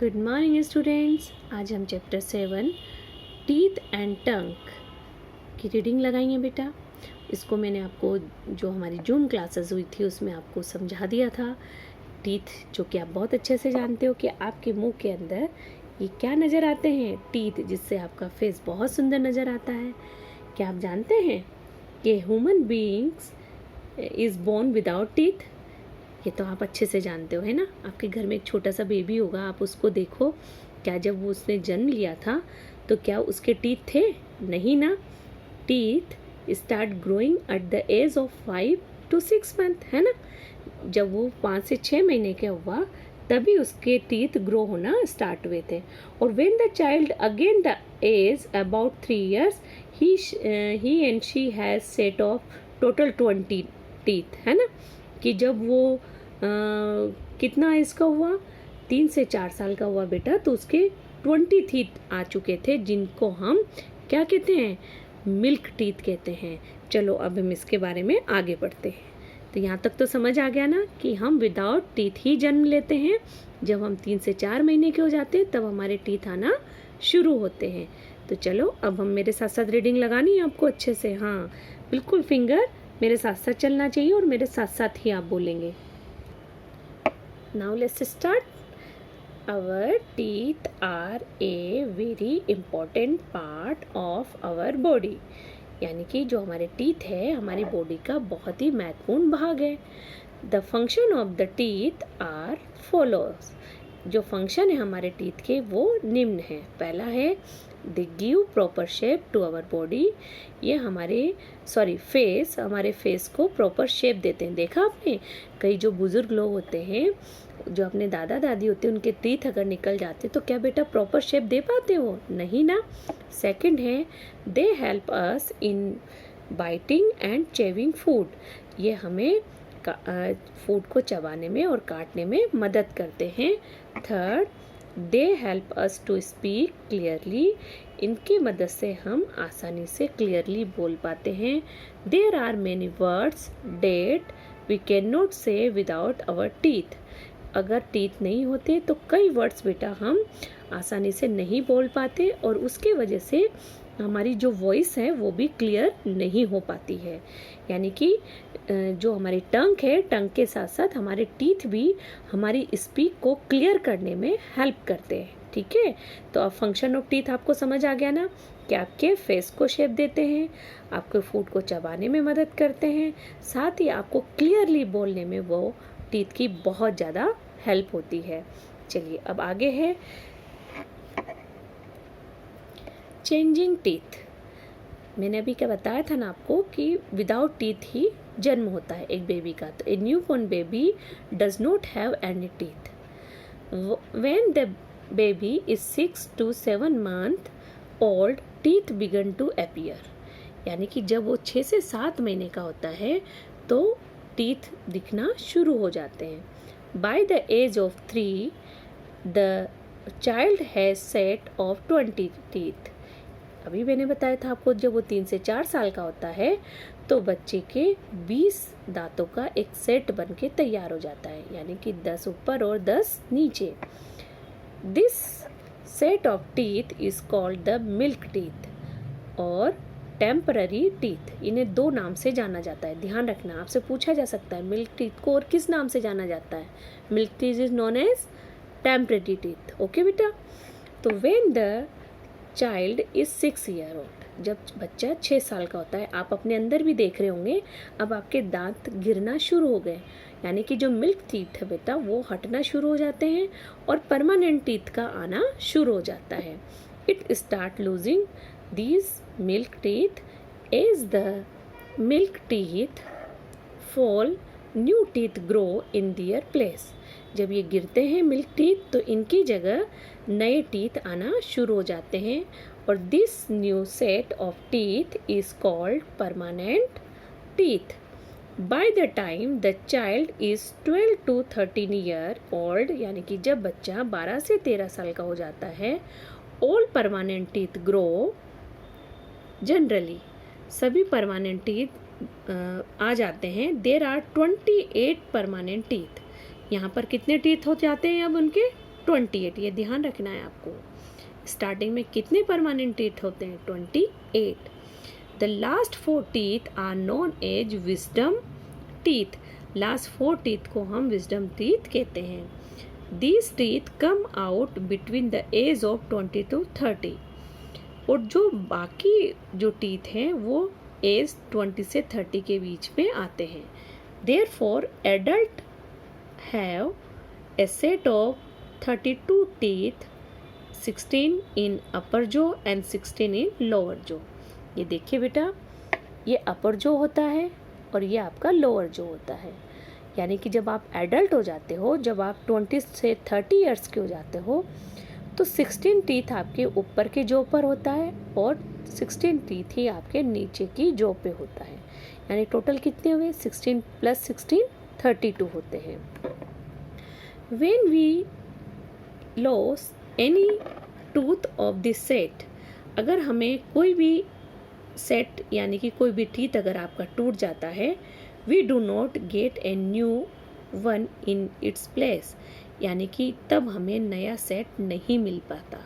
Good morning students. आज हम chapter 7 teeth and tongue की रीडिंग लगाएंगे बेटा। इसको मैंने आपको जो हमारी जूम क्लासेस हुई थी उसमें आपको समझा दिया था। टीथ जो कि आप बहुत अच्छे से जानते हो कि आपके मुंह के अंदर ये क्या नज़र आते हैं, टीथ, जिससे आपका फेस बहुत सुंदर नज़र आता है। क्या आप जानते हैं कि human beings is born without teeth? ये तो आप अच्छे से जानते हो, है ना। आपके घर में एक छोटा सा बेबी होगा, आप उसको देखो, क्या जब वो उसने जन्म लिया था तो क्या उसके टीथ थे? नहीं ना। Teeth start growing at the age of 5 to 6 month, है ना। जब वो 5 से 6 महीने का हुआ तभी उसके टीथ ग्रो होना स्टार्ट हुए थे। और when the child again the age about 3 years he and she has set of total 20 teeth, है ना। कि जब वो कितना इसका हुआ, 3 से 4 साल का हुआ बेटा, तो उसके 20 टीथ आ चुके थे, जिनको हम क्या कहते हैं, मिल्क टीथ कहते हैं। चलो अब हम इसके बारे में आगे बढ़ते हैं। तो यहाँ तक तो समझ आ गया ना कि हम विदाउट टीथ ही जन्म लेते हैं। जब हम 3 से 4 महीने के हो जाते हैं तब हमारे टीथ आना शुरू होते हैं। तो चलो अब हम मेरे साथ साथ रीडिंग लगानी है आपको अच्छे से। हाँ बिल्कुल, फिंगर मेरे साथ साथ चलना चाहिए और मेरे साथ साथ ही आप बोलेंगे। Now let's start. Our teeth are a very important part of our body। यानी कि जो हमारे टीथ है हमारी बॉडी का बहुत ही महत्वपूर्ण भाग है। The function of the teeth are follows. जो फंक्शन है हमारे टीथ के वो निम्न है। पहला है they give proper shape to our body. ये हमारे हमारे फेस को प्रॉपर शेप देते हैं। देखा आपने, कई जो बुजुर्ग लोग होते हैं, जो अपने दादा दादी होते हैं, उनके टीथ अगर निकल जाते तो क्या बेटा प्रॉपर शेप दे पाते हो? नहीं ना। सेकंड है दे help us in biting and chewing food. ये हमें फूड को चबाने में और काटने में मदद करते हैं। Third they help us to speak clearly. इनकी मदद से हम आसानी से क्लियरली बोल पाते हैं। There are many words that we can not say without our teeth. अगर टीथ नहीं होते तो कई वर्ड्स बेटा हम आसानी से नहीं बोल पाते और उसके वजह से हमारी जो वॉइस है वो भी क्लियर नहीं हो पाती है। यानी कि जो हमारी टंग है, टंग के साथ साथ हमारे टीथ भी हमारी स्पीक को क्लियर करने में हेल्प करते हैं। ठीक है, तो अब फंक्शन ऑफ टीथ आपको समझ आ गया ना, कि आपके फेस को शेप देते हैं, आपके फूड को चबाने में मदद करते हैं, साथ ही आपको क्लियरली बोलने में वो टीथ की बहुत ज़्यादा हेल्प होती है। चलिए अब आगे है चेंजिंग टीथ। मैंने अभी क्या बताया था ना आपको कि विदाउट टीथ ही जन्म होता है एक बेबी का। तो a new born baby does not have any teeth. When the baby is 6 to 7 month old teeth begin to appear. यानी कि जब वो 6 से 7 महीने का होता है तो टीथ दिखना शुरू हो जाते हैं। By the age of 3 the child has set of 20 teeth. अभी मैंने बताया था आपको, जब वो 3 से 4 साल का होता है तो बच्चे के 20 दांतों का एक सेट बन के तैयार हो जाता है, यानी कि 10 ऊपर और 10 नीचे। This set of teeth is called the milk teeth और टेम्पररी टीथ। इन्हें 2 नाम से जाना जाता है, ध्यान रखना, आपसे पूछा जा सकता है मिल्क टीथ को और किस नाम से जाना जाता है। Milk teeth is known as temporary teeth. Okay बेटा। तो when the child is 6 year old, जब बच्चा 6 साल का होता है, आप अपने अंदर भी देख रहे होंगे अब आपके दांत गिरना शुरू हो गए, यानी कि जो मिल्क टीथ है बेटा वो हटना शुरू हो जाते हैं और परमानेंट टीथ का आना शुरू हो जाता है। It start losing these milk teeth as the milk teeth fall, new teeth grow in their place. जब ये गिरते हैं मिल्क टीथ तो इनकी जगह नए टीथ आना शुरू हो जाते हैं और this new set of teeth is called permanent teeth. By the time the child is 12 to 13 year old, यानी कि जब बच्चा 12 से 13 साल का हो जाता है, all permanent teeth grow. Generally सभी परमानेंट टीथ आ जाते हैं। There are 28 permanent teeth. यहाँ पर कितने टीथ हो जाते हैं अब उनके? 28, ये ध्यान रखना है आपको। स्टार्टिंग में कितने परमानेंट टीथ होते हैं? 28। The last 4 teeth are known as wisdom teeth. Last 4 teeth को हम विजडम टीथ कहते हैं। These teeth come out between the age of 20 to 30। और जो बाकी जो टीथ हैं वो एज 20 से 30 के बीच में आते हैं। Therefore, adult have a set of 32 teeth, 16 in upper jaw and 16 in lower jaw। ये देखिए बेटा, ये अपर जो होता है और ये आपका लोअर जो होता है। यानी कि जब आप एडल्ट हो जाते हो, जब आप 20 से 30 इयर्स के हो जाते हो, तो 16 टीथ आपके ऊपर के जो पर होता है और 16 टीथ ही आपके नीचे की जो पे होता है। यानी टोटल कितने हुए? 16 + 16 32 होते हैं। When we lose any tooth of this set, अगर हमें कोई भी सेट यानी कि कोई भी टीथ अगर आपका टूट जाता है, we do not get a new one in its place, यानी कि तब हमें नया सेट नहीं मिल पाता।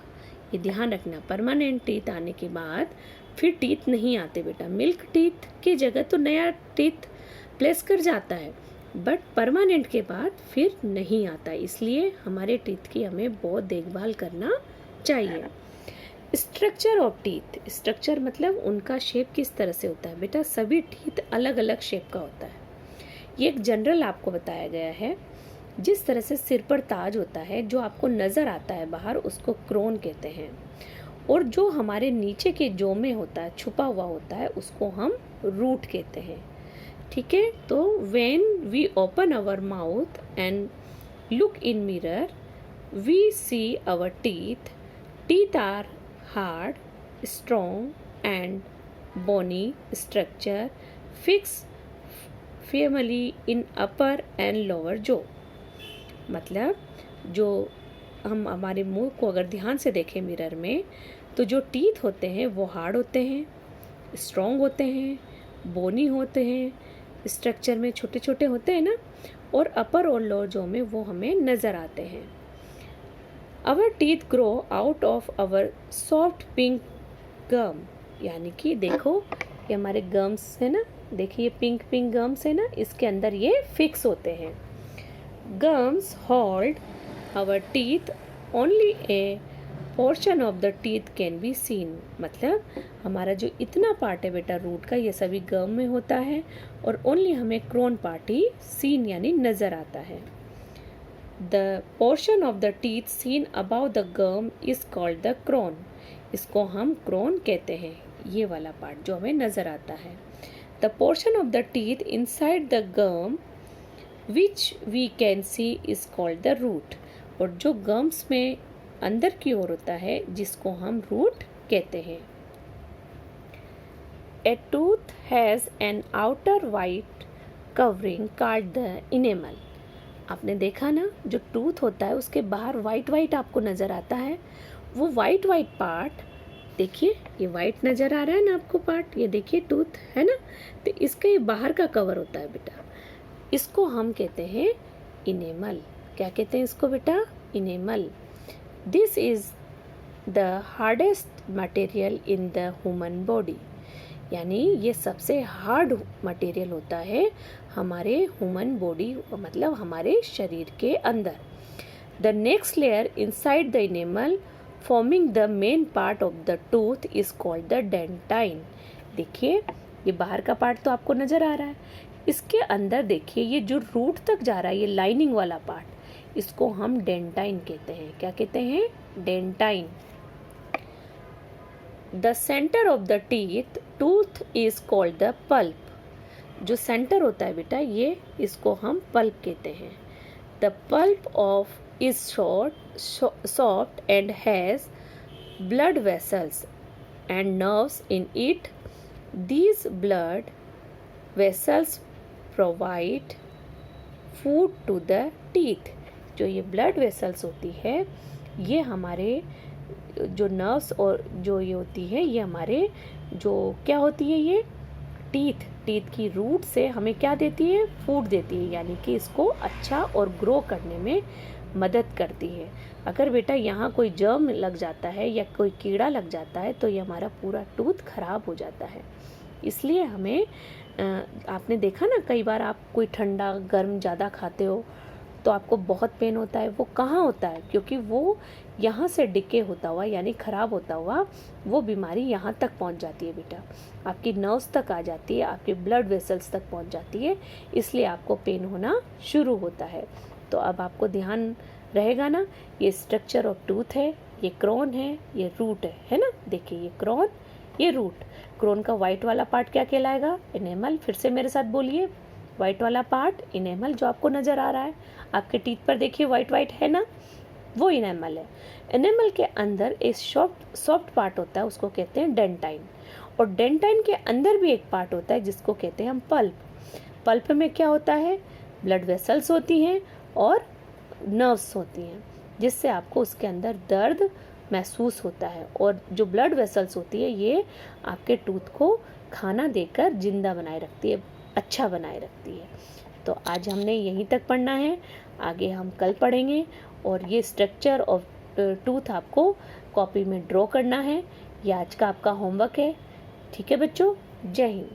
ये ध्यान रखना, परमानेंट टीथ आने के बाद फिर टीथ नहीं आते बेटा। मिल्क टीथ की जगह तो नया टीथ प्लेस कर जाता है, बट परमानेंट के बाद फिर नहीं आता। इसलिए हमारे टीथ की हमें बहुत देखभाल करना चाहिए। स्ट्रक्चर ऑफ टीथ, स्ट्रक्चर मतलब उनका शेप किस तरह से होता है बेटा। सभी टीथ अलग अलग शेप का होता है। ये एक जनरल आपको बताया गया है। जिस तरह से सिर पर ताज होता है जो आपको नज़र आता है बाहर, उसको क्रोन कहते हैं। और जो हमारे नीचे के जो में होता है, छुपा हुआ होता है, उसको हम रूट कहते हैं। ठीक है, तो when we open our mouth and look in mirror, we see our teeth. Teeth are hard, strong and bony structure fixed firmly in upper and lower jaw। मतलब जो हम हमारे मुंह को अगर ध्यान से देखें मिरर में, तो जो टीथ होते हैं वो हार्ड होते हैं, स्ट्रॉन्ग होते हैं, बोनी होते हैं, स्ट्रक्चर में छोटे छोटे होते हैं ना, और अपर और लोअर जॉ में वो हमें नज़र आते हैं। Our teeth grow out of our soft pink gum, यानी कि देखो ये हमारे गम्स है ना, देखिए पिंक पिंक गम्स है ना, इसके अंदर ये फिक्स होते हैं। Gums hold our teeth, only a portion of the teeth can be seen. मतलब हमारा जो इतना पार्ट है बेटा रूट का, ये सभी गम में होता है और ओनली हमें क्रोन पार्ट ही सीन यानी नज़र आता है। The portion of the teeth seen above the gum is called the crown. इसको हम क्रोन कहते हैं, ये वाला पार्ट जो हमें नज़र आता है। The portion of the teeth inside the gum which we can see is called the root. और जो गम्स में अंदर की ओर होता है जिसको हम रूट कहते हैं। ए tooth has an outer white covering called the enamel. आपने देखा ना, जो टूथ होता है उसके बाहर वाइट वाइट आपको नज़र आता है। वो वाइट वाइट पार्ट देखिए, ये वाइट नज़र आ रहा है ना आपको पार्ट, ये देखिए टूथ है ना, तो इसका ये बाहर का कवर होता है बेटा, इसको हम कहते हैं इनेमल। क्या कहते हैं इसको बेटा? Enamel. This is the hardest material in the human body, यानी ये सबसे हार्ड मटेरियल होता है हमारे ह्यूमन बॉडी, मतलब हमारे शरीर के अंदर। The next layer inside the enamel forming the main part of the tooth is called the dentine. देखिए ये बाहर का पार्ट तो आपको नज़र आ रहा है, इसके अंदर देखिए ये जो रूट तक जा रहा है, ये लाइनिंग वाला पार्ट, इसको हम डेंटाइन कहते हैं। क्या कहते हैं? Dentine. The centre of the teeth tooth is called the pulp. जो सेंटर होता है बेटा, ये इसको हम पल्प कहते हैं। The pulp of is soft and has blood vessels and nerves in it. These blood vessels provide food to the teeth। जो ये blood vessels होती है, ये हमारे जो नर्व्स और जो ये होती है, ये हमारे जो क्या होती है, ये टीथ की रूट से हमें क्या देती है? फूड देती है, यानी कि इसको अच्छा और ग्रो करने में मदद करती है। अगर बेटा यहाँ कोई जर्म लग जाता है या कोई कीड़ा लग जाता है तो ये हमारा पूरा टूथ खराब हो जाता है। इसलिए हमें आपने देखा ना, कई बार आप कोई ठंडा गर्म ज़्यादा खाते हो तो आपको बहुत पेन होता है। वो कहाँ होता है? क्योंकि वो यहाँ से डिके होता हुआ यानी ख़राब होता हुआ वो बीमारी यहाँ तक पहुँच जाती है बेटा, आपकी नर्व्स तक आ जाती है, आपके ब्लड वेसल्स तक पहुँच जाती है, इसलिए आपको पेन होना शुरू होता है। तो अब आपको ध्यान रहेगा ना, ये स्ट्रक्चर ऑफ टूथ है, ये क्रोन है, ये रूट है ना। देखिए ये क्रोन, ये रूट। क्रोन का वाइट वाला पार्ट क्या कहलाएगा? इनेमल। फिर से मेरे साथ बोलिए, वाइट वाला पार्ट इनेमल, जो आपको नज़र आ रहा है आपके टीथ पर, देखिए वाइट वाइट है ना, वो इनेमल है। इनेमल के अंदर एक सॉफ्ट पार्ट होता है, उसको कहते हैं डेंटाइन। और डेंटाइन के अंदर भी एक पार्ट होता है जिसको कहते हैं हम पल्प। पल्प में क्या होता है? ब्लड वेसल्स होती हैं और नर्व्स होती हैं, जिससे आपको उसके अंदर दर्द महसूस होता है। और जो ब्लड वेसल्स होती है ये आपके टूथ को खाना देकर जिंदा बनाए रखती है, अच्छा बनाए रखती है। तो आज हमने यहीं तक पढ़ना है, आगे हम कल पढ़ेंगे। और ये स्ट्रक्चर ऑफ टूथ आपको कॉपी में ड्रॉ करना है। ये आज का आपका होमवर्क है। ठीक है बच्चों, जय हिंद।